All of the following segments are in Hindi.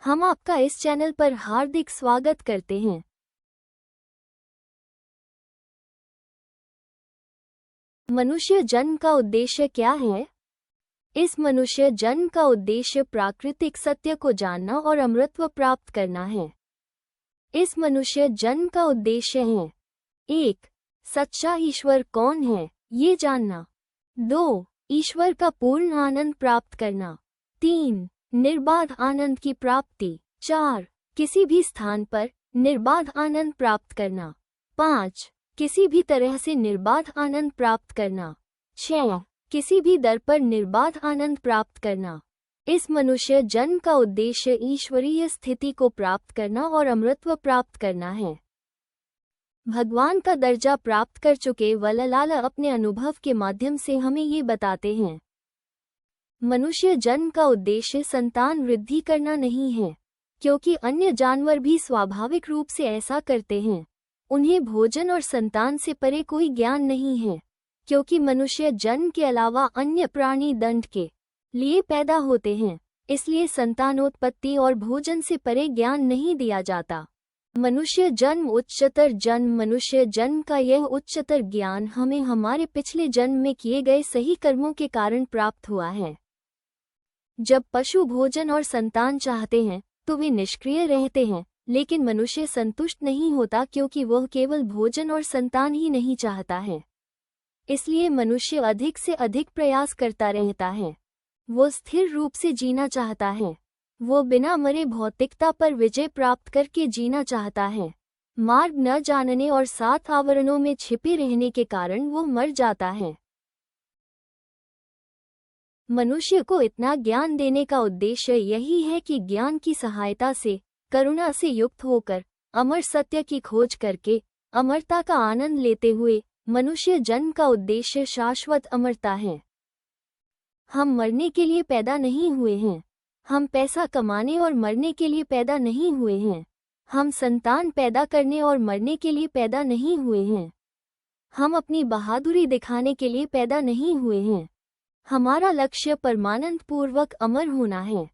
हम आपका इस चैनल पर हार्दिक स्वागत करते हैं। मनुष्य जन्म का उद्देश्य क्या है? इस मनुष्य जन्म का उद्देश्य प्राकृतिक सत्य को जानना और अमृतत्व प्राप्त करना है। इस मनुष्य जन्म का उद्देश्य है: 1. सच्चा ईश्वर कौन है, ये जानना। 2. ईश्वर का पूर्ण आनंद प्राप्त करना। 3. निर्बाध आनंद की प्राप्ति। 4. किसी भी स्थान पर निर्बाध आनंद प्राप्त करना। 5. किसी भी तरह से निर्बाध आनंद प्राप्त करना। 6. किसी भी दर पर निर्बाध आनंद प्राप्त करना। इस मनुष्य जन्म का उद्देश्य ईश्वरीय स्थिति को प्राप्त करना और अमृतत्व प्राप्त करना है। भगवान का दर्जा प्राप्त कर चुके वल्ललाल अपने अनुभव के माध्यम से हमें ये बताते हैं। मनुष्य जन्म का उद्देश्य संतान वृद्धि करना नहीं है, क्योंकि अन्य जानवर भी स्वाभाविक रूप से ऐसा करते हैं। उन्हें भोजन और संतान से परे कोई ज्ञान नहीं है, क्योंकि मनुष्य जन्म के अलावा अन्य प्राणी दंड के लिए पैदा होते हैं, इसलिए संतानोत्पत्ति और भोजन से परे ज्ञान नहीं दिया जाता। मनुष्य जन्म उच्चतर जन्म। मनुष्य जन्म का यह उच्चतर ज्ञान हमें हमारे पिछले जन्म में किए गए सही कर्मों के कारण प्राप्त हुआ है। जब पशु भोजन और संतान चाहते हैं तो वे निष्क्रिय रहते हैं, लेकिन मनुष्य संतुष्ट नहीं होता, क्योंकि वह केवल भोजन और संतान ही नहीं चाहता है। इसलिए मनुष्य अधिक से अधिक प्रयास करता रहता है। वो स्थिर रूप से जीना चाहता है। वो बिना मरे भौतिकता पर विजय प्राप्त करके जीना चाहता है। मार्ग न जानने और 7 आवरणों में छिपे रहने के कारण वो मर जाता है। मनुष्य को इतना ज्ञान देने का उद्देश्य यही है कि ज्ञान की सहायता से, करुणा से युक्त होकर, अमर सत्य की खोज करके, अमरता का आनंद लेते हुए, मनुष्य जन्म का उद्देश्य शाश्वत अमरता है। हम मरने के लिए पैदा नहीं हुए हैं। हम पैसा कमाने और मरने के लिए पैदा नहीं हुए हैं। हम संतान पैदा करने और मरने के लिए पैदा नहीं हुए हैं। हम अपनी बहादुरी दिखाने के लिए पैदा नहीं हुए हैं। हमारा लक्ष्य परमानंद पूर्वक अमर होना है।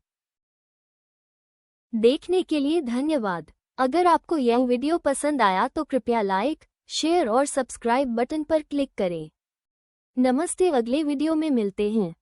देखने के लिए धन्यवाद। अगर आपको यह वीडियो पसंद आया तो कृपया लाइक, शेयर और सब्सक्राइब बटन पर क्लिक करें। नमस्ते, अगले वीडियो में मिलते हैं।